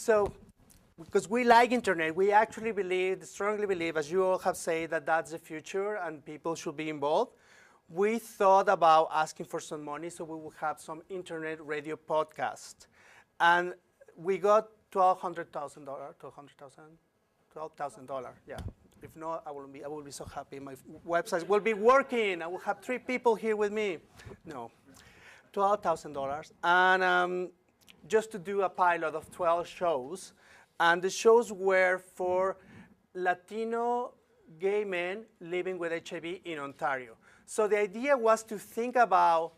So, because we like internet, we actually believe, strongly believe, as you all have said, that that's the future and people should be involved. We thought about asking for some money so we would have some internet radio podcast. And we got $1,200,000, $12,000, yeah. If not, I will be so happy. My website will be working. I will have 3 people here with me. No, $12,000. And just to do a pilot of 12 shows. And the shows were for Latino gay men living with HIV in Ontario. So the idea was to think about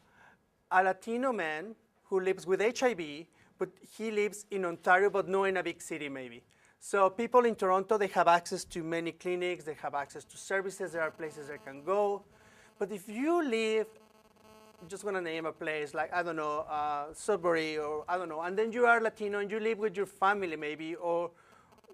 a Latino man who lives with HIV, but he lives in Ontario, but not in a big city maybe. So people in Toronto, they have access to many clinics, they have access to services, there are places they can go. But if you live, I'm just gonna name a place, like, I don't know, Sudbury, or I don't know, and then you are Latino and you live with your family maybe, or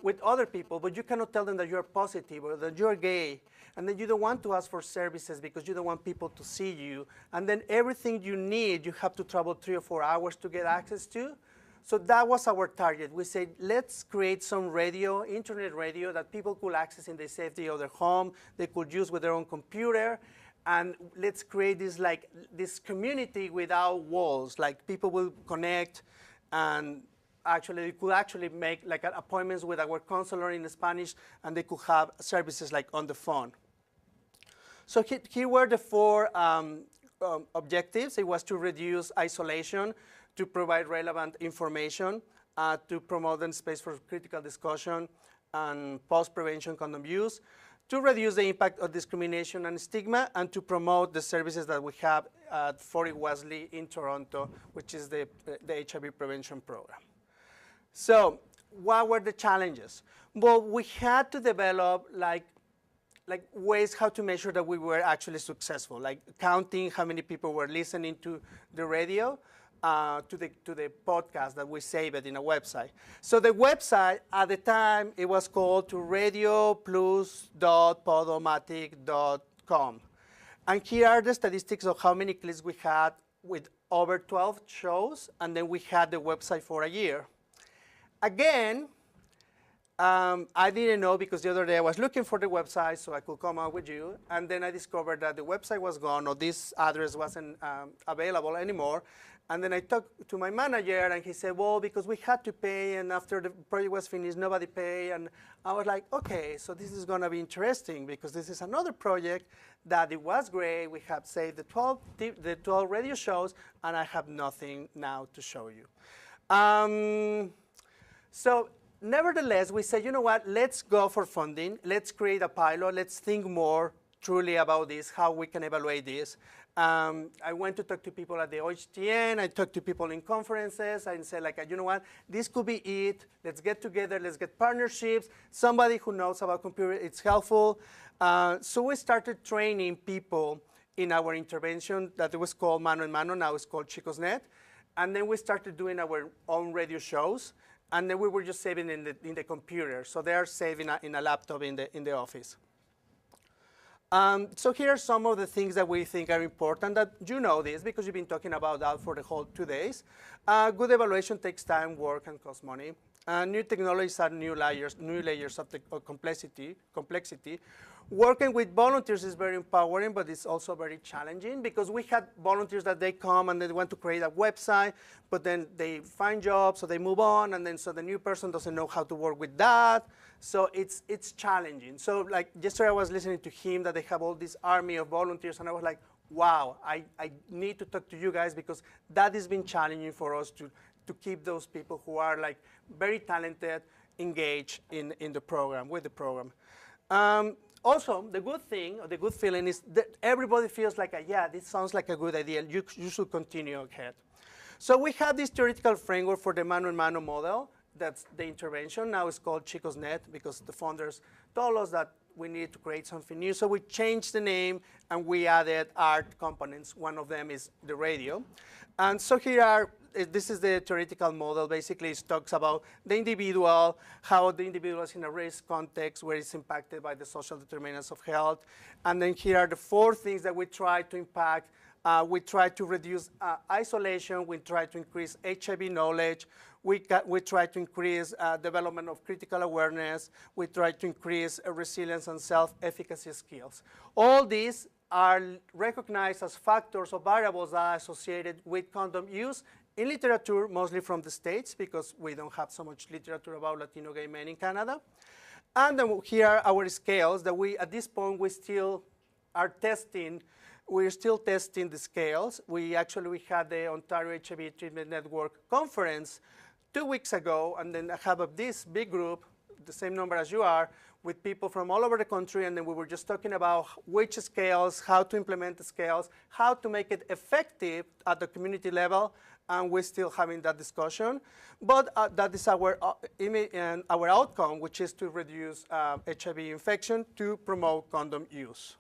with other people, but you cannot tell them that you're positive or that you're gay, and then you don't want to ask for services because you don't want people to see you, and then everything you need, you have to travel 3 or 4 hours to get access to. So that was our target. We said, let's create some radio, internet radio, that people could access in the safety of their home, they could use with their own computer, and let's create this, like, this community without walls. Like, people will connect, and actually, they could actually make like appointments with our counselor in Spanish, and they could have services like on the phone. So here were the 4 objectives. It was to reduce isolation, to provide relevant information, to promote the space for critical discussion and post-prevention condom use, to reduce the impact of discrimination and stigma, and to promote the services that we have at 40 Wesley in Toronto, which is the HIV prevention program. So what were the challenges? Well, we had to develop like ways how to measure that we were actually successful, like counting how many people were listening to the radio, to the podcast that we saved in a website. So the website at the time, it was called to radioplus.podomatic.com. And here are the statistics of how many clicks we had with over 12 shows, and then we had the website for a year. Again, I didn't know, because the other day I was looking for the website so I could come out with you, and then I discovered that the website was gone, or this address wasn't available anymore. And then I talked to my manager, and he said, well, because we had to pay, and after the project was finished, nobody paid. And I was like, okay, so this is going to be interesting, because this is another project that it was great. We have saved the 12 radio shows, and I have nothing now to show you. So nevertheless, we said, you know what, let's go for funding. Let's create a pilot. Let's think more truly about this, how we can evaluate this. I went to talk to people at the OHTN. I talked to people in conferences. I said, like, you know what, this could be it. Let's get together. Let's get partnerships. Somebody who knows about computer, it's helpful. So we started training people in our intervention that was called Mano en Mano. Now it's called Chicos.net. And then we started doing our own radio shows. And then we were just saving in the computer. So they are saving in a laptop in the office. So here are some of the things that we think are important, that you know this because you've been talking about that for the whole 2 days. Good evaluation takes time, work, and costs money. New technologies add new layers of complexity. Working with volunteers is very empowering, but it's also very challenging, because we had volunteers that they come and they want to create a website, but then they find jobs, so they move on, and then so the new person doesn't know how to work with that. So it's challenging. So like yesterday I was listening to him that they have all this army of volunteers, and I was like, wow, I need to talk to you guys, because that has been challenging for us to keep those people who are like very talented engaged in the program, with the program. Also, the good thing, or the good feeling, is that everybody feels like, yeah, this sounds like a good idea. You should continue ahead. So we have this theoretical framework for the mano en mano model. That's the intervention. Now it's called Chicos.net, because the founders told us that we needed to create something new. So we changed the name, and we added art components. One of them is the radio. And so here are, this is the theoretical model. Basically, it talks about the individual, how the individual is in a race context where it's impacted by the social determinants of health. And then here are the 4 things that we try to impact. We try to reduce isolation. We try to increase HIV knowledge. We try to increase development of critical awareness. We try to increase resilience and self-efficacy skills. All these are recognized as factors or variables that are associated with condom use in literature, mostly from the States, because we don't have so much literature about Latino gay men in Canada. And then here are our scales that we, at this point, we still are testing. We're still testing the scales. We had the Ontario HIV Treatment Network conference 2 weeks ago, and then I have this big group, the same number as you are, with people from all over the country, and then we were just talking about which scales, how to implement the scales, how to make it effective at the community level, and we're still having that discussion. But that is our outcome, which is to reduce HIV infection to promote condom use.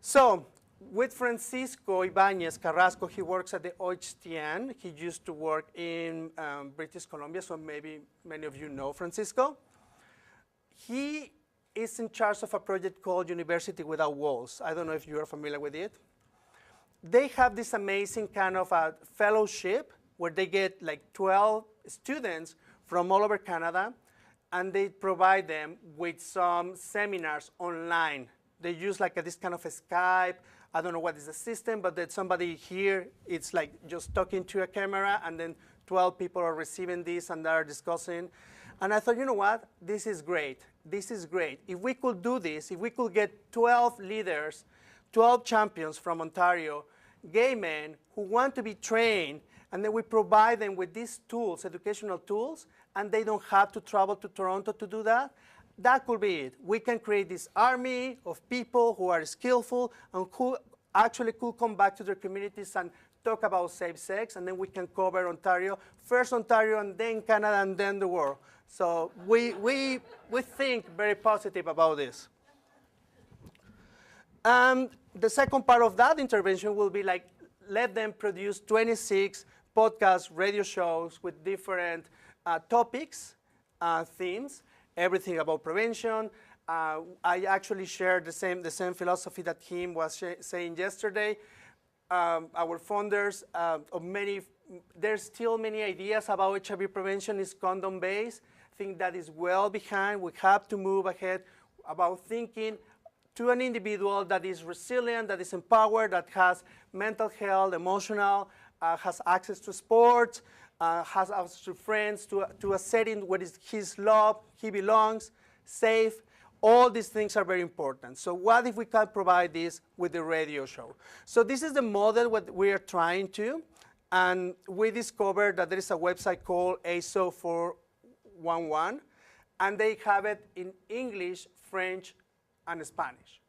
So with Francisco Ibanez Carrasco, he works at the OHTN. He used to work in British Columbia, so maybe many of you know Francisco. He is in charge of a project called University Without Walls. I don't know if you are familiar with it. They have this amazing kind of a fellowship where they get like 12 students from all over Canada, and they provide them with some seminars online. They use like this kind of a Skype. I don't know what is the system, but that somebody here, it's like just talking to a camera, and then 12 people are receiving this and they're discussing. And I thought, you know what? This is great. This is great. If we could do this, if we could get 12 leaders, 12 champions from Ontario, gay men who want to be trained, and then we provide them with these tools, educational tools, and they don't have to travel to Toronto to do that, that could be it. We can create this army of people who are skillful and who actually could come back to their communities and talk about safe sex, and then we can cover Ontario, first Ontario, and then Canada, and then the world. So we think very positive about this. The second part of that intervention will be like, let them produce 26 podcasts, radio shows with different topics, themes, everything about prevention. I actually share the same philosophy that Kim was saying yesterday. Our founders, there's still many ideas about HIV prevention is condom-based. I think that is well behind. We have to move ahead about thinking to an individual that is resilient, that is empowered, that has mental health, emotional, has access to sports, has access to friends, to a setting where he's loved, he belongs, safe. All these things are very important. So what if we can provide this with the radio show? So this is the model what we are trying to, and we discovered that there is a website called ASO 411, and they have it in English, French, and Spanish.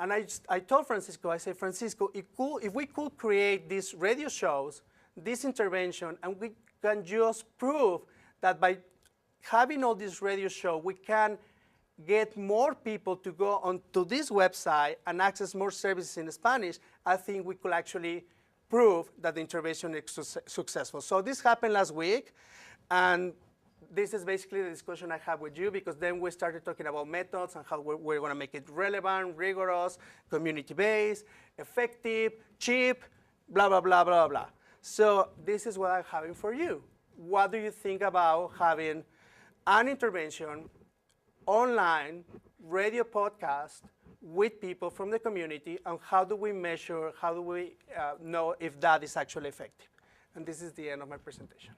And I told Francisco, I said, Francisco, if we could create these radio shows, this intervention, and we can just prove that by having all this radio show, we can get more people to go onto this website and access more services in Spanish, I think we could actually prove that the intervention is successful. So this happened last week, and this is basically the discussion I have with you, because then we started talking about methods and how we're going to make it relevant, rigorous, community-based, effective, cheap, blah, blah, blah, blah, blah. So this is what I'm having for you. What do you think about having an intervention, online, radio podcast with people from the community, and how do we measure, how do we know if that is actually effective? And this is the end of my presentation.